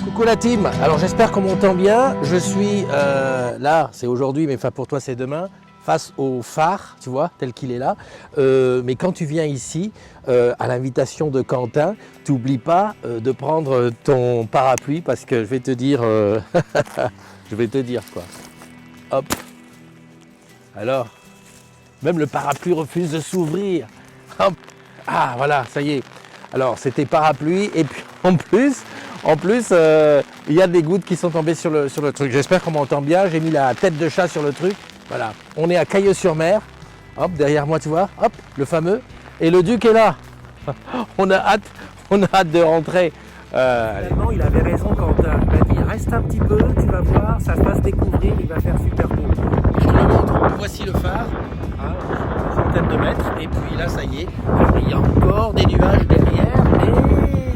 Coucou la team, alors j'espère qu'on m'entend bien. Je suis là, c'est aujourd'hui, mais enfin pour toi c'est demain, face au phare, tu vois, tel qu'il est là. Mais quand tu viens ici, à l'invitation de Quentin, t'oublies pas de prendre ton parapluie parce que je vais te dire, je vais te dire quoi. Hop, alors, même le parapluie refuse de s'ouvrir. Hop, ah voilà, ça y est. Alors c'était parapluie et puis en plus, il y a des gouttes qui sont tombées sur le truc. J'espère qu'on m'entend bien. J'ai mis la tête de chat sur le truc. Voilà. On est à Cailleux-sur-Mer. Hop, derrière moi, tu vois. Hop, le fameux. Et le Duc est là. On a hâte de rentrer. Finalement, il avait raison quand il m'a dit reste un petit peu, tu vas voir, ça va se découvrir, il va faire super beau. Je te le montre. Voici le phare. Hein, une centaine de mètres. Et puis là, ça y est. Il y a encore des nuages derrière. Et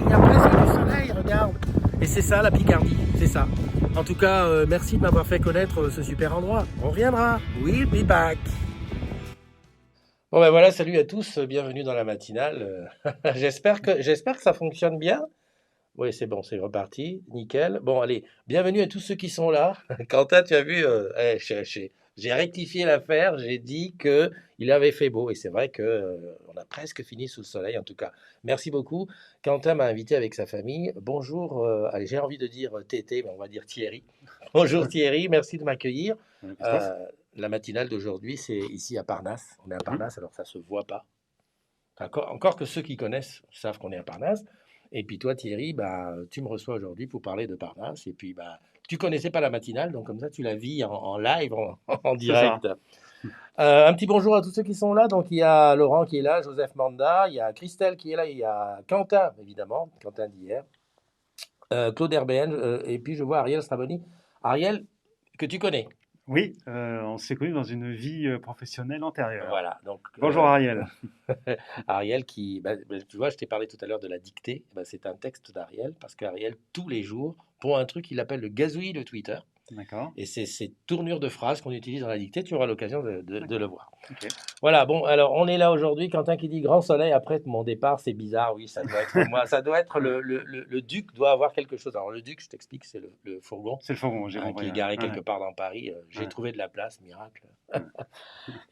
il y a presque du soleil, regarde. Et c'est ça la Picardie, c'est ça. En tout cas, merci de m'avoir fait connaître ce super endroit. On reviendra. We'll be back. Bon ben voilà, salut à tous, bienvenue dans la matinale. J'espère que ça fonctionne bien. Oui, c'est bon, c'est reparti, nickel. Bon, allez, bienvenue à tous ceux qui sont là. Quentin, tu as vu, j'ai rectifié l'affaire, j'ai dit que il avait fait beau, et c'est vrai que on a presque fini sous le soleil, en tout cas. Merci beaucoup. Quentin m'a invité avec sa famille. Bonjour, allez, j'ai envie de dire Tété, mais on va dire Thierry. Bonjour Thierry, merci de m'accueillir. Christophe. La matinale d'aujourd'hui, c'est ici à Parnasse. On est à Parnasse, alors ça se voit pas. Encore que ceux qui connaissent savent qu'on est à Parnasse. Et puis toi, Thierry, bah, tu me reçois aujourd'hui pour parler de Parnasse. Et puis, bah, tu connaissais pas la matinale, donc comme ça, tu la vis en live, en C'est ça. direct. Un petit bonjour à tous ceux qui sont là. Donc, il y a Laurent qui est là, Joseph Manda, il y a Christelle qui est là, il y a Quentin, évidemment, Quentin d'hier, Claude Herbén, et puis je vois Ariel Stravoni. Ariel, que tu connais. Oui, on s'est connus dans une vie professionnelle antérieure. Voilà, donc Bonjour Ariel. Ariel qui, tu vois, je t'ai parlé tout à l'heure de la dictée. C'est un texte d'Ariel parce qu'Ariel, tous les jours, pond un truc qu'il appelle le gazouillis de Twitter. D'accord. Et c'est ces tournures de phrases qu'on utilise dans la dictée. Tu auras l'occasion de le voir. Ok. Voilà, bon, alors on est là aujourd'hui. Quentin qui dit grand soleil après mon départ, c'est bizarre. Oui, ça doit être moi. Ça doit être le Duc doit avoir quelque chose. Alors le Duc, je t'explique, c'est le fourgon C'est le fourgon, j'ai qui compris. est Ouais. garé quelque Ouais. part dans Paris. J'ai Ouais. trouvé de la place, miracle. Ouais.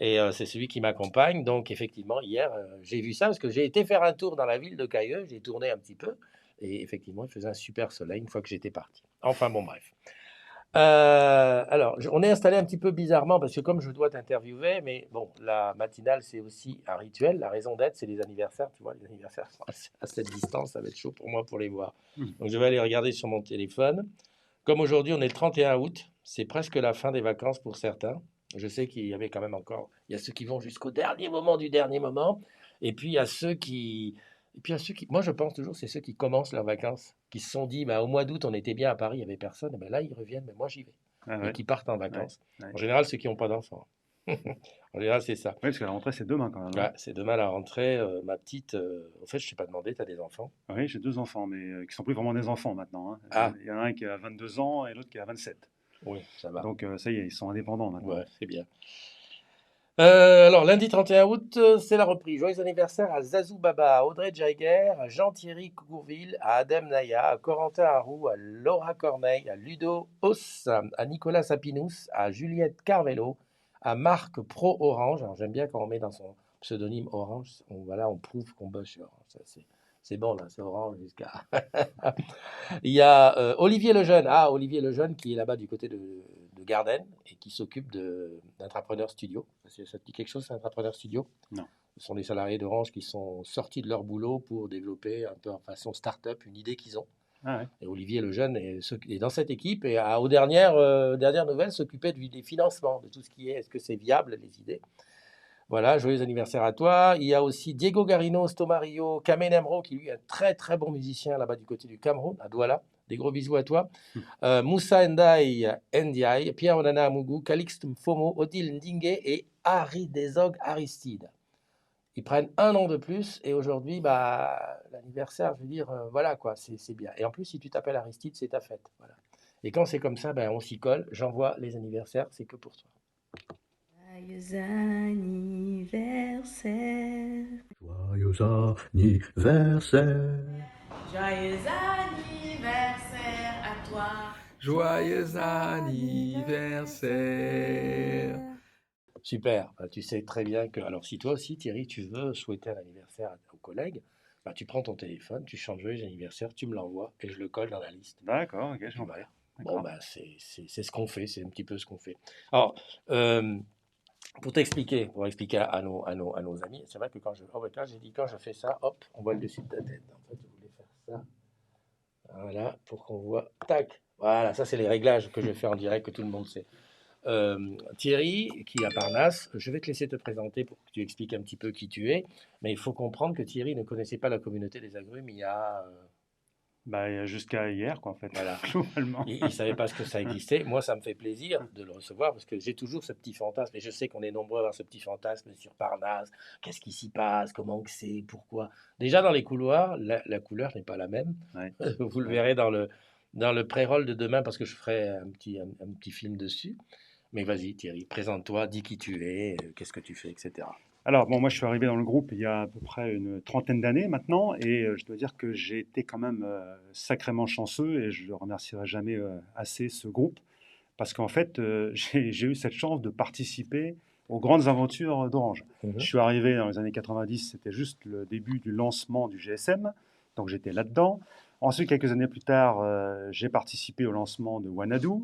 Et c'est celui qui m'accompagne. Donc, effectivement, hier, j'ai vu ça parce que j'ai été faire un tour dans la ville de Cailleux. J'ai tourné un petit peu. Et effectivement, il faisait un super soleil une fois que j'étais parti. Enfin, bon, bref. Alors, on est installé un petit peu bizarrement parce que comme je dois t'interviewer, mais bon, la matinale, c'est aussi un rituel. La raison d'être, c'est les anniversaires. Tu vois, les anniversaires sont à cette distance. Ça va être chaud pour moi pour les voir. Donc, je vais aller regarder sur mon téléphone. Comme aujourd'hui, on est le 31 août. C'est presque la fin des vacances pour certains. Je sais qu'il y avait quand même encore, il y a ceux qui vont jusqu'au dernier moment du dernier moment, et puis il y a ceux qui, moi je pense toujours, c'est ceux qui commencent leurs vacances, qui se sont dit, bah, au mois d'août on était bien à Paris, il n'y avait personne, et ben là ils reviennent, mais moi j'y vais, Ah et ouais. qui partent en Ouais. vacances. Ouais. En général, ceux qui n'ont pas d'enfants. En général, c'est ça. Oui, parce que la rentrée c'est demain quand même. Hein. Ouais, c'est demain la rentrée, ma petite. En fait, je t'ai pas demandé, tu as des enfants? Oui, j'ai deux enfants, mais qui sont plus vraiment des enfants maintenant. Hein. Ah, Il y en a un qui a 22 ans et l'autre qui a 27. oui, ça va. Donc ça y est, ils sont indépendants maintenant. Ouais, c'est bien. Alors, lundi 31 août, c'est la reprise. Joyeux anniversaire à Zazou Baba, à Audrey Jaeger, à Jean-Thierry Courville, à Adem Naya, à Corentin Harou, à Laura Corneille, à Ludo Os, à Nicolas Sapinous, à Juliette Carvello, à Marc Pro Orange. Alors, j'aime bien quand on met dans son pseudonyme Orange, voilà, on prouve qu'on bosse chez Orange. Ça, c'est bon, là, c'est Orange jusqu'à. Il y a Olivier Lejeune. Ah, Olivier Lejeune qui est là-bas du côté de Garden et qui s'occupe d'Entrepreneur Studio. Ça te dit quelque chose, Entrepreneur Studio? Non. Ce sont des salariés d'Orange qui sont sortis de leur boulot pour développer un peu en façon start-up une idée qu'ils ont. Ah ouais. Et Olivier Lejeune est dans cette équipe et aux dernières nouvelles s'occupait des financements, de tout ce qui est ce que c'est viable, les idées. Voilà, joyeux anniversaire à toi. Il y a aussi Diego Garino, Stomario, Kamen Emro, qui lui est un très très bon musicien là-bas du côté du Cameroun, à Douala. Des gros bisous à toi. Moussa Ndiaye, Pierre Onana Amougou, Calixte Mfomo, Odile Ndingue et Harry Desog Aristide. Ils prennent un an de plus et aujourd'hui, l'anniversaire, je veux dire, voilà quoi, c'est bien. Et en plus, si tu t'appelles Aristide, c'est ta fête. Voilà. Et quand c'est comme ça, on s'y colle. J'envoie les anniversaires, c'est que pour toi. Joyeux anniversaire. Joyeux anniversaire. Joyeux anniversaire à Joyeux anniversaire. Super. Bah, tu sais très bien que. Alors, si toi aussi, Thierry, tu veux souhaiter un anniversaire aux collègues, bah, tu prends ton téléphone, tu chantes joyeux anniversaire, tu me l'envoies et je le colle dans la liste. D'accord, ok, Et je puis vois. voilà. Bon, D'accord. bah, c'est ce qu'on fait, c'est un petit peu ce qu'on fait. Alors, euh, pour expliquer à nos amis, c'est vrai que quand j'ai dit quand je fais ça, hop, on voit le dessus de ta tête. En fait, je voulais faire ça. Voilà, pour qu'on voit. Tac. Voilà, ça, c'est les réglages que je fais en direct, que tout le monde sait. Thierry, qui est à Parnasse, je vais te laisser te présenter pour que tu expliques un petit peu qui tu es. Mais il faut comprendre que Thierry ne connaissait pas la communauté des agrumes il y a. Bah, jusqu'à hier, quoi, en fait, Voilà. globalement. Il ne savait pas ce que ça existait. Moi, ça me fait plaisir de le recevoir parce que j'ai toujours ce petit fantasme. Et je sais qu'on est nombreux à avoir ce petit fantasme sur Parnasse. Qu'est-ce qui s'y passe? Comment que c'est? Pourquoi? Déjà, dans les couloirs, la couleur n'est pas la même. Ouais, Vous le ouais. verrez dans le pré-roll de demain parce que je ferai un petit film dessus. Mais vas-y, Thierry, présente-toi, dis qui tu es, qu'est-ce que tu fais, etc. Alors, bon, moi, je suis arrivé dans le groupe il y a à peu près une trentaine d'années maintenant, et je dois dire que j'ai été quand même sacrément chanceux, et je ne remercierai jamais assez ce groupe, parce qu'en fait, j'ai eu cette chance de participer aux grandes aventures d'Orange. Je Mhm. suis arrivé dans les années 90, c'était juste le début du lancement du GSM, donc j'étais là-dedans. Ensuite, quelques années plus tard, j'ai participé au lancement de Wanadu, Bon.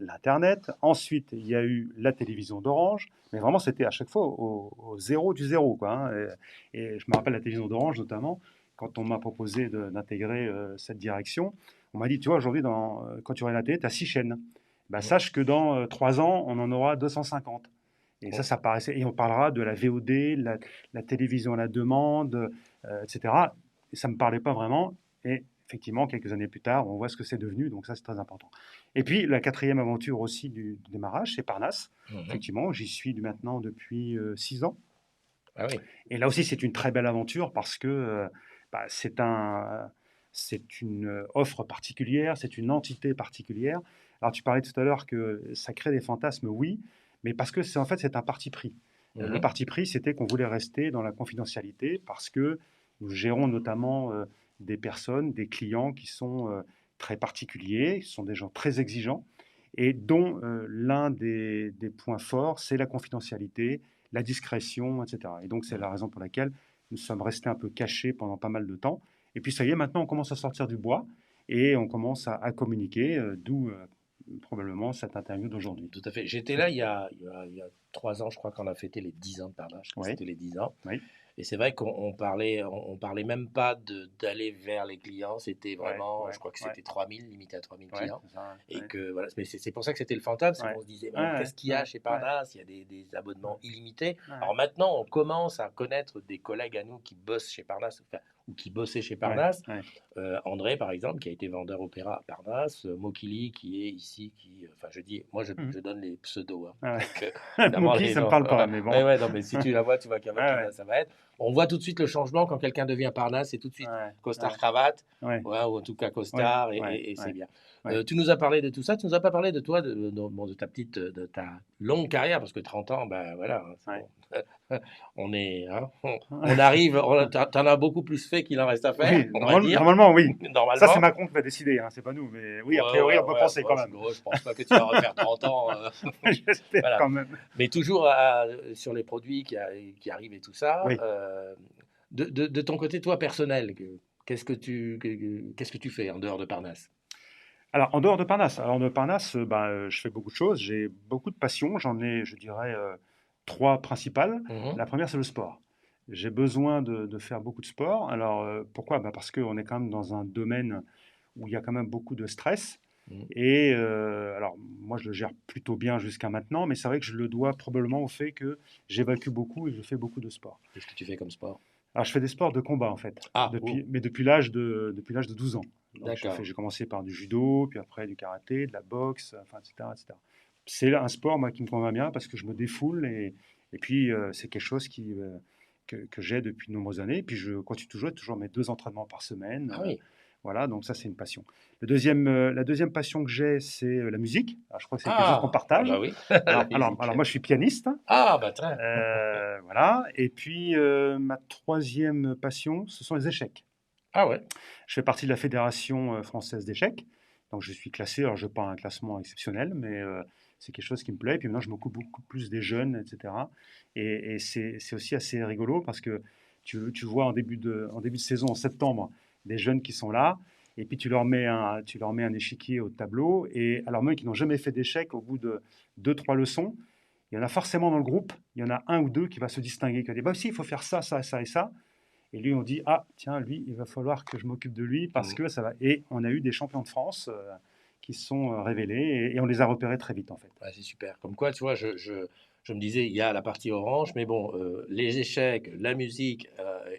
l'Internet. Ensuite, il y a eu la télévision d'Orange, mais vraiment, c'était à chaque fois au zéro du zéro, quoi, hein. Et je me rappelle la télévision d'Orange, notamment, quand on m'a proposé cette direction, on m'a dit, tu vois, aujourd'hui, quand tu regardes la télé, tu as 6 chaînes. Bah, Mhm. sache que dans 3 ans, on en aura 250. Et Bon. ça paraissait. Et on parlera de la VOD, la télévision à la demande, etc. Et ça ne me parlait pas vraiment. Et effectivement, quelques années plus tard, on voit ce que c'est devenu. Donc ça, c'est très important. Et puis, la quatrième aventure aussi du démarrage, c'est Parnasse. Mhm. Effectivement, j'y suis maintenant depuis 6 ans. Ah oui. Et là aussi, c'est une très belle aventure parce que bah, c'est une offre particulière, c'est une entité particulière. Alors, tu parlais tout à l'heure que ça crée des fantasmes, oui, mais parce que en fait, c'est un parti pris. Le Mhm. parti pris, c'était qu'on voulait rester dans la confidentialité parce que nous gérons notamment des personnes, des clients qui sont très particuliers, qui sont des gens très exigeants et dont l'un des points forts, c'est la confidentialité, la discrétion, etc. Et donc, c'est la raison pour laquelle nous sommes restés un peu cachés pendant pas mal de temps. Et puis, ça y est, maintenant, on commence à sortir du bois et on commence à communiquer, d'où probablement cette interview d'aujourd'hui. Tout à fait. J'étais là il y a 3 ans, je crois qu'on a fêté les 10 ans de Parnasse. Je crois que Oui, c'était les 10 ans. oui, Et c'est vrai on parlait même pas d'aller vers les clients. C'était ouais, vraiment, ouais, je crois que ouais, c'était 3000, limité à 3000 ouais, clients. c'est ça, Et ouais, que voilà, mais c'est pour ça que c'était le fantasme, c'est ouais, qu'on se disait, mais alors ouais, qu'est-ce qu'il y a ouais, chez ouais, Parnasse? Il y a des abonnements illimités. ouais, Alors maintenant, on commence à connaître des collègues à nous qui bossent chez Parnasse, enfin, ou qui bossaient chez ouais, Parnasse. ouais. André, par exemple, qui a été vendeur opéra à Parnasse, Mokili, qui est ici, enfin, je dis, moi, Mhm. je donne les pseudos, hein, Ah donc, ouais. évidemment, Moki, les ça me noms. parle pas, mais bon. Ouais, ouais, non, mais si tu la vois, tu vois qu'il y Ouais, a qui ouais, ça va être. On voit tout de suite le changement quand quelqu'un devient Parnasse, c'est tout de suite ouais, ouais, costard-cravate, ouais, ouais, ou en tout cas ouais, costard, ouais, et c'est ouais, bien. ouais. Tu nous as parlé de tout ça, tu nous as pas parlé de toi, bon, de ta longue carrière, parce que 30 ans, ben voilà, hein, c'est Ouais. bon. On est, hein, on arrive, t'en as beaucoup plus fait qu'il en reste à faire, Oui, on va dire, normalement, oui. Ça, c'est normalement. Macron qui va décider, hein, c'est pas nous. Mais oui, a Ouais, priori, ouais, on peut ouais, penser bon, quand même. je pense pas que tu vas refaire 30 ans. J'espère Voilà. quand même. Mais toujours sur les produits qui arrivent et tout ça. Oui. De ton côté, toi, personnel, qu'est-ce que tu fais en dehors de Parnasse? Alors, en dehors de Parnasse, je fais beaucoup de choses. J'ai beaucoup de passions. J'en ai, je dirais, trois principales. Mhm, La première, c'est le sport. J'ai besoin de faire beaucoup de sport. Alors, pourquoi? Bah, parce qu'on est quand même dans un domaine où il y a quand même beaucoup de stress. mhm. Et alors, moi, je le gère plutôt bien jusqu'à maintenant, mais c'est vrai que je le dois probablement au fait que j'évacue beaucoup et je fais beaucoup de sport. Qu'est-ce que tu fais comme sport? Alors, je fais des sports de combat, en fait, Ah, oh, mais depuis l'âge de 12 ans. Donc, d'accord. j'ai commencé par du judo, puis après du karaté, de la boxe, enfin, etc., etc. C'est un sport, moi, qui me convient bien parce que je me défoule et puis c'est quelque chose que j'ai depuis de nombreuses années. Et puis, je continue toujours mes 2 entraînements par semaine. Ah oui. Voilà, donc ça, c'est une passion. La deuxième passion que j'ai, c'est la musique. Alors, je crois que c'est quelque chose qu'on Ah, ah partage. bah oui, la musique. Alors, moi, je suis pianiste. Ah, bah tiens. Voilà. Et puis, ma troisième passion, ce sont les échecs. Ah ouais. Je fais partie de la Fédération française d'échecs, Donc je suis classé, alors je n'ai pas un classement exceptionnel, mais c'est quelque chose qui me plaît. Et puis maintenant, je m'occupe beaucoup plus des jeunes, etc. Et c'est aussi assez rigolo parce que tu vois en début de saison, en septembre, des jeunes qui sont là. Et puis tu leur mets un échiquier au tableau. Et alors même qu'ils n'ont jamais fait d'échec, au bout de deux, trois leçons, il y en a forcément dans le groupe, il y en a un ou deux qui va se distinguer, qui va dire, bah si, il faut faire ça, ça, ça et ça. Et lui, on dit, ah, tiens, lui, il va falloir que je m'occupe de lui parce Mhm. que ça va. Et on a eu des champions de France qui se sont révélés et on les a repérés très vite, en fait. Ouais, c'est super. Comme quoi, tu vois, je me disais, il y a la partie orange, mais bon, les échecs, la musique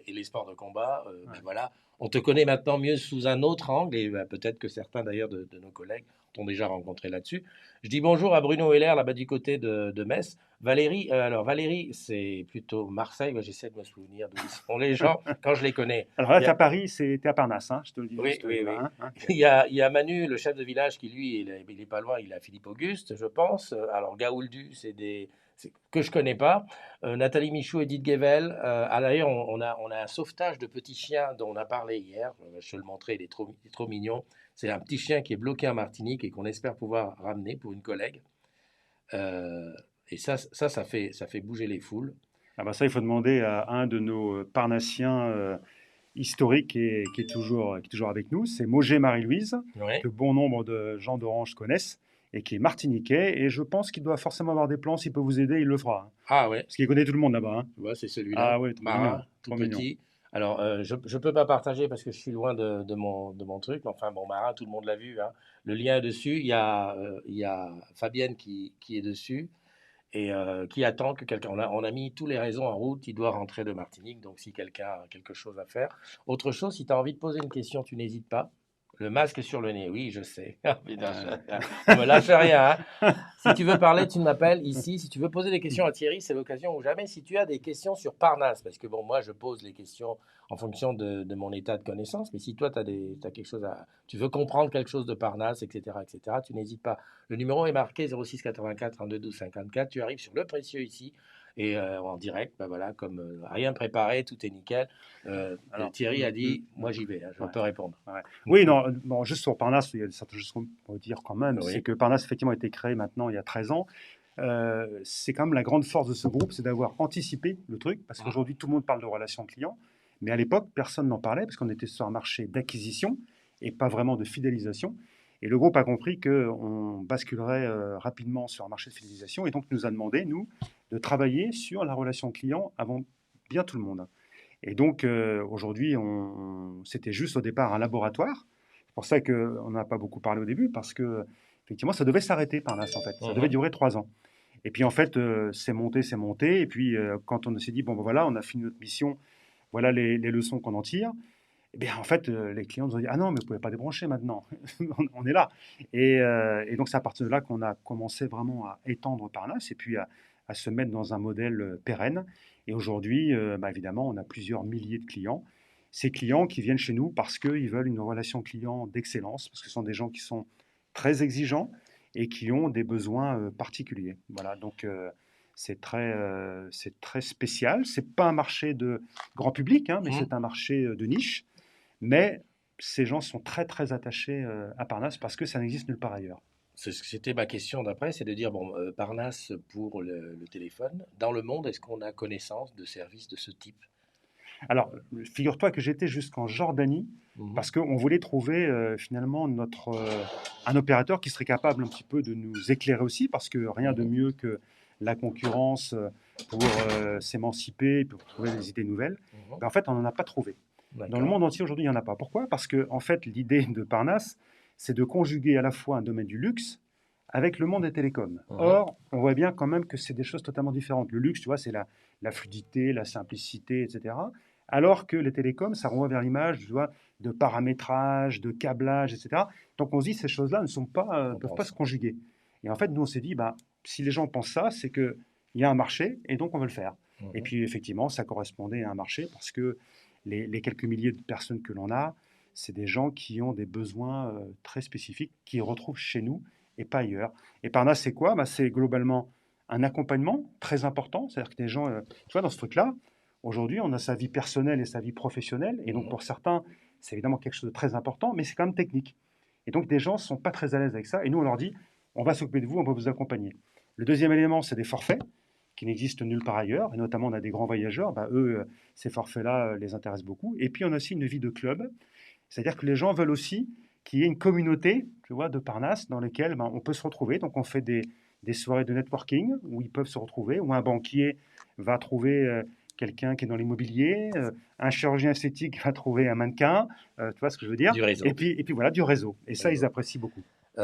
et les sports de combat, ben Ouais. voilà, on te connaît maintenant mieux sous un autre angle, et ben, peut-être que certains d'ailleurs de nos collègues t'ont déjà rencontré là-dessus. Je dis bonjour à Bruno Heller, là-bas du côté de Metz. Valérie, alors Valérie, c'est plutôt Marseille, moi, j'essaie de me souvenir d'où ils sont les gens quand je les connais. Alors là, Il y tu es a- à Paris, tu es à Parnasse, hein, je te le dis oui, juste, oui, oui. voilà. Hein. Il y a Manu, le chef de village, qui lui, il est pas loin, il a Philippe Auguste, je pense. Alors Gaouldu, que je connais pas. Nathalie Michaud, Edith Guevel. D'ailleurs, on a un sauvetage de petits chiens dont on a parlé hier. Je te le montrer, il est trop mignon. C'est un petit chien qui est bloqué en Martinique et qu'on espère pouvoir ramener pour une collègue. Euh, et ça fait bouger les foules. Ah bah ça, il faut demander à un de nos Parnassiens historiques qui est toujours avec nous. C'est Mogé Marie-Louise, Ouais. que bon nombre de gens d'Orange connaissent et qui est martiniquais. Et je pense qu'il doit forcément avoir des plans. S'il peut vous aider, il le fera, hein. Ah ouais. Parce qu'il connaît tout le monde là-bas, hein. Tu vois, c'est celui-là, Ah ouais, trop mignon, marin, tout trop mignon. petit. Alors, je ne peux pas partager parce que je suis loin de mon truc. Enfin, bon, marin, tout le monde l'a vu, hein. Le lien est dessus. Il y a Fabienne qui est dessus et qui attend que quelqu'un. On a mis tous les réseaux en route. Il doit rentrer de Martinique. Donc, si quelqu'un a quelque chose à faire. Autre chose, si tu as envie de poser une question, tu n'hésites pas. Le masque sur le nez, oui, je sais. Ah, putain, on me lâche rien, hein. Si tu veux parler, tu m'appelles ici. Si tu veux poser des questions à Thierry, c'est l'occasion ou jamais. Si tu as des questions sur Parnasse, parce que bon, moi, je pose les questions en fonction de mon état de connaissance, mais si toi, t'as quelque chose tu veux comprendre quelque chose de Parnasse, etc., tu n'hésites pas. Le numéro est marqué 06 84 32 12 54. Tu arrives sur Le Précieux ici et en direct, bah voilà, comme rien préparé, tout est nickel. Alors, Thierry a dit, moi, mm. j'y vais, hein, je Ouais, peux répondre. ouais. Oui, non, bon, juste sur Parnasse, il y a certaines choses qu'on peut dire quand même. C'est Oui. que Parnasse, effectivement, a été créé maintenant il y a 13 ans. C'est quand même la grande force de ce groupe, c'est d'avoir anticipé le truc, parce Mhm. qu'aujourd'hui, tout le monde parle de relations clients, mais à l'époque, personne n'en parlait, parce qu'on était sur un marché d'acquisition et pas vraiment de fidélisation. Et le groupe a compris qu'on basculerait rapidement sur un marché de fidélisation, et donc nous a demandé, nous, de travailler sur la relation client avant bien tout le monde. Et donc, aujourd'hui, c'était juste au départ un laboratoire. C'est pour ça qu'on n'a pas beaucoup parlé au début, parce que, effectivement, ça devait s'arrêter par là, en fait. Ça devait Mhm. durer 3 ans. Et puis, en fait, c'est monté, c'est monté. Et puis, quand on s'est dit, bon, ben voilà, on a fini notre mission, voilà les leçons qu'on en tire, eh bien, en fait, les clients nous ont dit, ah non, mais vous ne pouvez pas débrancher maintenant. On est là. Et donc, c'est à partir de là qu'on a commencé vraiment à étendre Parnasse et puis à se mettre dans un modèle pérenne. Et aujourd'hui, bah, évidemment, on a plusieurs milliers de clients. Ces clients qui viennent chez nous parce qu'ils veulent une relation client d'excellence, parce que ce sont des gens qui sont très exigeants et qui ont des besoins particuliers. Voilà, donc c'est très spécial. C'est pas un marché de grand public, hein, mais Mhm. c'est un marché de niche. Mais ces gens sont très très attachés à Parnasse parce que ça n'existe nulle part ailleurs. C'était ma question d'après, c'est de dire, bon, Parnasse pour le téléphone, dans le monde, est-ce qu'on a connaissance de services de ce type? Alors, figure-toi que j'étais jusqu'en Jordanie Mhm. parce qu'on voulait trouver finalement un opérateur qui serait capable un petit peu de nous éclairer aussi parce que rien de Mhm. mieux que la concurrence pour s'émanciper, pour trouver des idées nouvelles. Mhm. Ben, en fait, on n'en a pas trouvé. Dans le D'accord. monde entier aujourd'hui, il n'y en a pas. Pourquoi? Parce que en fait, l'idée de Parnasse, c'est de conjuguer à la fois un domaine du luxe avec le monde des télécoms. Mhm. Or, on voit bien quand même que c'est des choses totalement différentes. Le luxe, tu vois, c'est la fluidité, la simplicité, etc. Alors que les télécoms, ça renvoie vers l'image, tu vois, de paramétrage, de câblage, etc. Donc on se dit ces choses-là ne peuvent pas se Compréhension. conjuguer. Et en fait, nous, on s'est dit, bah, si les gens pensent ça, c'est qu'il y a un marché et donc on veut le faire. Et Mhm. puis effectivement, ça correspondait à un marché parce que les quelques milliers de personnes que l'on a, c'est des gens qui ont des besoins très spécifiques qu'ils retrouvent chez nous et pas ailleurs. Et par là, c'est quoi? Bah, c'est globalement un accompagnement très important. C'est-à-dire que les gens, tu vois, dans ce truc-là, aujourd'hui, on a sa vie personnelle et sa vie professionnelle. Et donc, Mhm. pour certains, c'est évidemment quelque chose de très important, mais c'est quand même technique. Et donc, des gens ne sont pas très à l'aise avec ça. Et nous, on leur dit, on va s'occuper de vous, on va vous accompagner. Le deuxième élément, c'est des forfaits qui n'existent nulle part ailleurs. Et notamment, on a des grands voyageurs. Bah, eux, ces forfaits-là les intéressent beaucoup. Et puis, on a aussi une vie de club. C'est-à-dire que les gens veulent aussi qu'il y ait une communauté, tu vois, de Parnasse dans laquelle ben, on peut se retrouver. Donc, on fait des soirées de networking où ils peuvent se retrouver, où un banquier va trouver quelqu'un qui est dans l'immobilier, un chirurgien esthétique va trouver un mannequin, tu vois ce que je veux dire? Du réseau. Et puis voilà, du réseau. Et ça, ils apprécient beaucoup.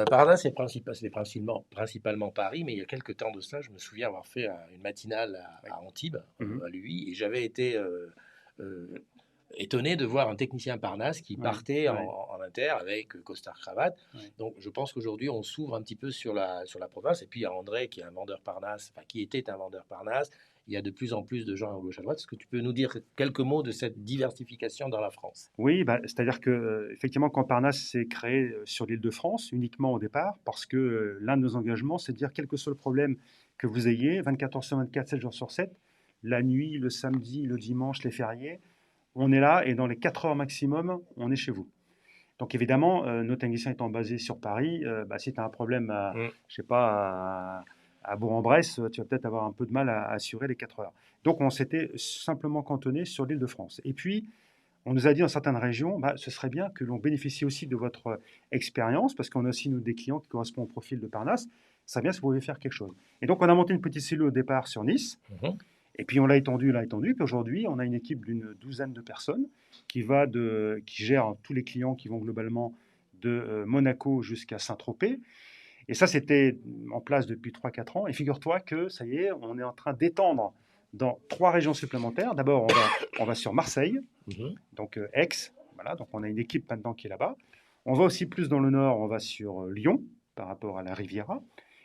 Parnasse, c'est principalement Paris, mais il y a quelques temps de ça, je me souviens avoir fait une matinale à Antibes, Mhm. à lui, et j'avais été euh, étonné de voir un technicien Parnasse qui Ouais, partait ouais. en inter avec costard cravate. Ouais. Donc je pense qu'aujourd'hui on s'ouvre un petit peu sur la province. Et puis il y a André qui est un vendeur Parnasse, enfin qui était un vendeur Parnasse. Il y a de plus en plus de gens à gauche à droite. Est-ce que tu peux nous dire quelques mots de cette diversification dans la France? Oui, bah, c'est-à-dire que effectivement, quand Parnasse s'est créé sur l'île de France, uniquement au départ, parce que l'un de nos engagements, c'est de dire quel que soit le problème que vous ayez, 24 heures sur 24, 7 jours sur 7, la nuit, le samedi, le dimanche, les fériés, on est là et dans les 4 heures maximum, on est chez vous. Donc évidemment, nos techniciens étant basés sur Paris, bah, si tu as un problème Mm. je sais pas, à Bourg-en-Bresse, tu vas peut-être avoir un peu de mal à assurer les 4 heures. Donc on s'était simplement cantonné sur l'île de France. Et puis, on nous a dit dans certaines régions, bah, ce serait bien que l'on bénéficie aussi de votre expérience, parce qu'on a aussi nous, des clients qui correspondent au profil de Parnasse. Ça serait bien si vous pouviez faire quelque chose. Et donc on a monté une petite cellule au départ sur Nice. Mhm. Et puis on l'a étendu. Puis aujourd'hui, on a une équipe d'une douzaine de personnes qui gère tous les clients qui vont globalement de Monaco jusqu'à Saint-Tropez. Et ça, c'était en place depuis 3 4 ans. Et figure-toi que ça y est, on est en train d'étendre dans 3 régions supplémentaires. D'abord, on va sur Marseille, Mhm. donc Aix. Voilà, donc on a une équipe maintenant qui est là-bas. On va aussi plus dans le nord, on va sur Lyon par rapport à la Riviera.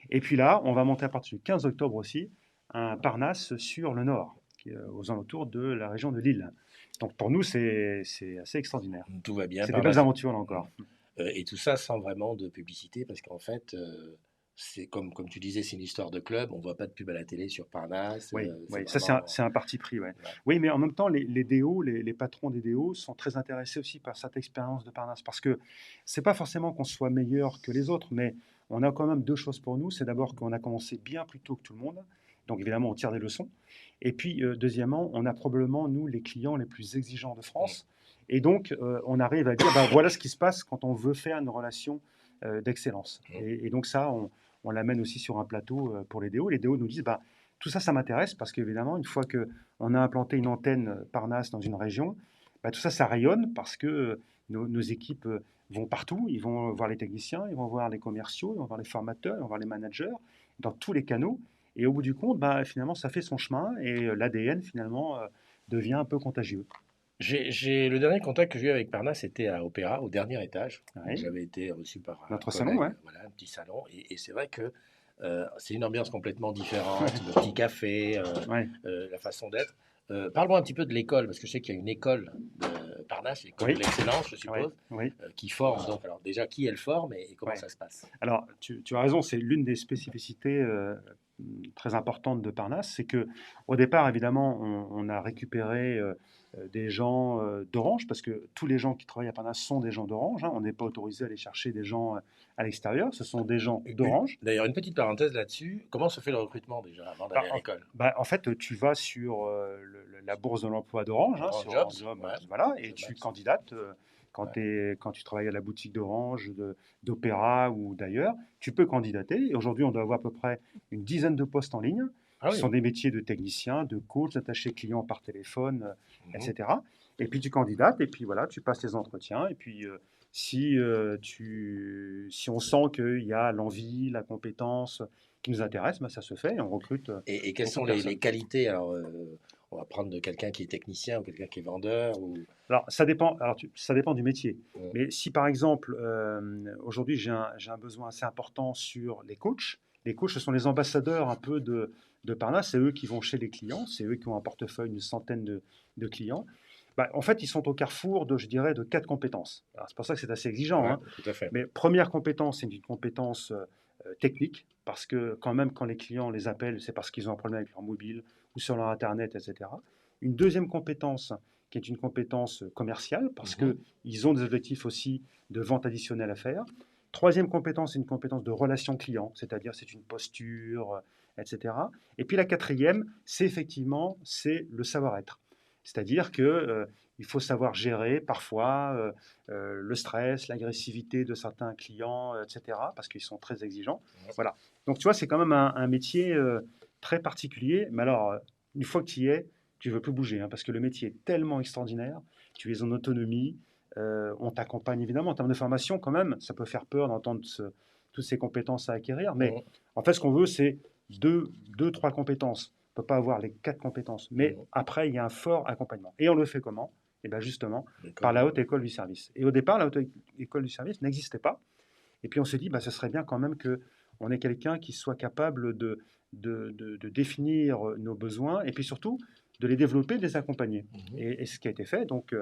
Et puis là, on va monter à partir du 15 octobre aussi un Parnasse sur le nord, qui est aux alentours de la région de Lille. Donc pour nous, c'est assez extraordinaire. Tout va bien, C'est des belles Parnasse. aventures là encore. Et tout ça sans vraiment de publicité, parce qu'en fait, c'est comme tu disais, c'est une histoire de club. On voit pas de pub à la télé sur Parnasse. Oui, C'est oui, ça vraiment. c'est un parti pris. Ouais. Ouais. Oui, mais en même temps, les DO, les patrons des DO sont très intéressés aussi par cette expérience de Parnasse. Parce que c'est pas forcément qu'on soit meilleur que les autres, mais on a quand même 2 choses pour nous. C'est d'abord qu'on a commencé bien plus tôt que tout le monde. Donc évidemment, on tire des leçons. Et puis, deuxièmement, on a probablement, nous, les clients les plus exigeants de France. Et donc, on arrive à dire, bah, voilà ce qui se passe quand on veut faire une relation d'excellence. Et donc ça, on l'amène aussi sur un plateau pour les DO. Les DO nous disent, bah, tout ça, ça m'intéresse parce qu'évidemment, une fois qu'on a implanté une antenne Parnasse dans une région, bah, tout ça, ça rayonne parce que nos équipes vont partout. Ils vont voir les techniciens, ils vont voir les commerciaux, ils vont voir les formateurs, ils vont voir les managers, dans tous les canaux. Et au bout du compte, bah, finalement, ça fait son chemin et l'ADN, finalement, devient un peu contagieux. Le dernier contact que j'ai eu avec Parnasse, c'était à Opéra, au dernier étage. Ouais. J'avais été reçu par un Notre collègue, salon, ouais. voilà, un petit salon. Et c'est vrai que c'est une ambiance complètement différente, le petit café, Ouais. la façon d'être. Parle-moi un petit peu de l'école, parce que je sais qu'il y a une école de Parnasse, l'école Oui. de l'excellence, je Ouais. suppose, Oui. qui forme. Donc, alors déjà, qui elle forme et comment Ouais. ça se passe? Alors, tu as raison, c'est l'une des spécificités très importantes de Parnasse, c'est que au départ, évidemment, on a récupéré des gens d'Orange, parce que tous les gens qui travaillent à Parnasse sont des gens d'Orange. Hein. On n'est pas autorisé à aller chercher des gens à l'extérieur, ce sont des gens d'Orange. D'ailleurs, une petite parenthèse là-dessus. Comment se fait le recrutement déjà avant Bah, d'aller à l'école? en fait, tu vas sur la bourse de l'emploi d'Orange, hein, Orange sur Jobs, Orange Job, ouais. voilà, et Job tu Maps. candidates quand tu travailles à la boutique d'Orange, d'Opéra ou d'ailleurs. Tu peux candidater. Et aujourd'hui, on doit avoir à peu près une dizaine de postes en ligne, Ah qui oui. sont des métiers de technicien, de coach, d'attaché client par téléphone, Mhm. etc. Et puis tu candidates, et puis voilà, tu passes les entretiens, et puis si on sent qu'il y a l'envie, la compétence qui nous intéresse, ben, ça se fait, et on recrute Et quelles beaucoup sont de personnes. les qualités? Alors, on va prendre de quelqu'un qui est technicien ou quelqu'un qui est vendeur ou. Alors, ça dépend, ça dépend du métier. Ouais. Mais si par exemple, aujourd'hui, j'ai un besoin assez important sur les coachs, ce sont les ambassadeurs un peu de Parnasse, c'est eux qui vont chez les clients, c'est eux qui ont un portefeuille d'une centaine de clients. Bah, en fait, ils sont au carrefour je dirais, de 4 compétences. Alors, c'est pour ça que c'est assez exigeant. Ouais, Hein. tout à fait. Mais première compétence, c'est une compétence technique, parce que quand même, quand les clients les appellent, c'est parce qu'ils ont un problème avec leur mobile ou sur leur Internet, etc. Une deuxième compétence, qui est une compétence commerciale, parce Mhm. qu'ils ont des objectifs aussi de vente additionnelle à faire. Troisième compétence, c'est une compétence de relation client, c'est-à-dire c'est une posture, etc. Et puis la quatrième, c'est effectivement c'est le savoir-être. C'est-à-dire que il faut savoir gérer parfois le stress, l'agressivité de certains clients, etc. Parce qu'ils sont très exigeants. Voilà. Donc tu vois, c'est quand même un métier très particulier. Mais alors, une fois que tu y es, tu ne veux plus bouger, hein, parce que le métier est tellement extraordinaire. Tu es en autonomie. On t'accompagne évidemment en termes de formation quand même. Ça peut faire peur d'entendre toutes ces compétences à acquérir. Mais en fait, ce qu'on veut, c'est trois compétences. On ne peut pas avoir les 4 compétences. Mais après, il y a un fort accompagnement. Et on le fait comment? Et bien justement, par la Haute École du Service. Et au départ, la Haute École du Service n'existait pas. Et puis on s'est dit, bah, ce serait bien quand même qu'on ait quelqu'un qui soit capable de définir nos besoins et puis surtout de les développer, de les accompagner. Et ce qui a été fait. Donc